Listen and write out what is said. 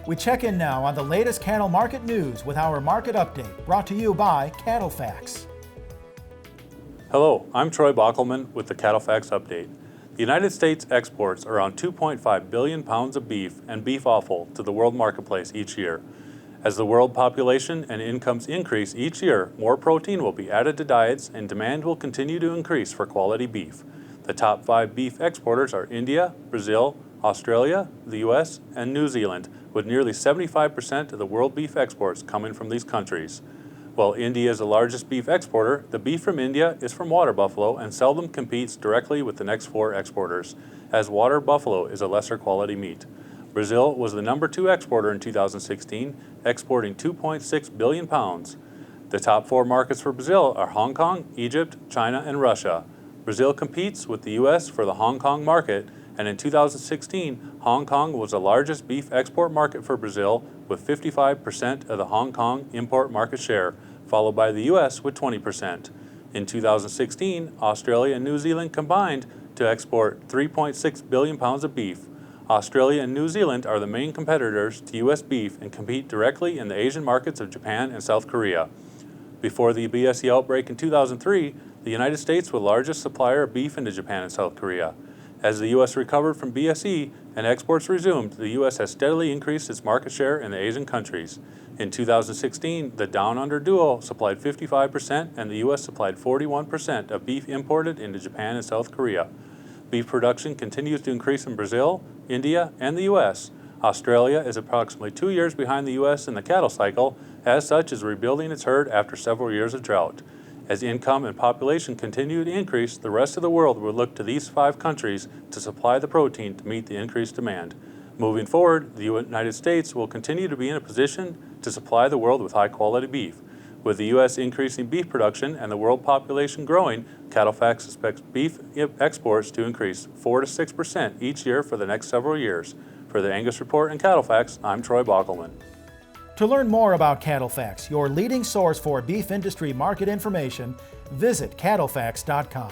We check in now on the latest cattle market news with our market update, brought to you by CattleFax. Hello, I'm Troy Bockelmann with the CattleFax Update. The United States exports around 2.5 billion pounds of beef and beef offal to the world marketplace each year. As the world population and incomes increase each year, more protein will be added to diets and demand will continue to increase for quality beef. The top 5 beef exporters are India, Brazil, Australia, the US, and New Zealand, with nearly 75% of the world beef exports coming from these countries. While India is the largest beef exporter, the beef from India is from water buffalo and seldom competes directly with the next 4 exporters, as water buffalo is a lesser quality meat. Brazil was the number 2 exporter in 2016, exporting 2.6 billion pounds. The top 4 markets for Brazil are Hong Kong, Egypt, China, and Russia. Brazil competes with the US for the Hong Kong market, and in 2016, Hong Kong was the largest beef export market for Brazil with 55% of the Hong Kong import market share, followed by the US with 20%. In 2016, Australia and New Zealand combined to export 3.6 billion pounds of beef. Australia and New Zealand are the main competitors to US beef and compete directly in the Asian markets of Japan and South Korea. Before the BSE outbreak in 2003, the United States was the largest supplier of beef into Japan and South Korea. As the U.S. recovered from BSE and exports resumed, the U.S. has steadily increased its market share in the Asian countries. In 2016, the Down Under duo supplied 55% and the U.S. supplied 41% of beef imported into Japan and South Korea. Beef production continues to increase in Brazil, India, and the U.S. Australia is approximately 2 years behind the U.S. in the cattle cycle, as such is rebuilding its herd after several years of drought. As income and population continue to increase, the rest of the world will look to these 5 countries to supply the protein to meet the increased demand. Moving forward, the United States will continue to be in a position to supply the world with high-quality beef. With the U.S. increasing beef production and the world population growing, CattleFax expects beef exports to increase 4 to 6% each year for the next several years. For the Angus Report and CattleFax, I'm Troy Bockelmann. To learn more about CattleFax, your leading source for beef industry market information, visit CattleFax.com.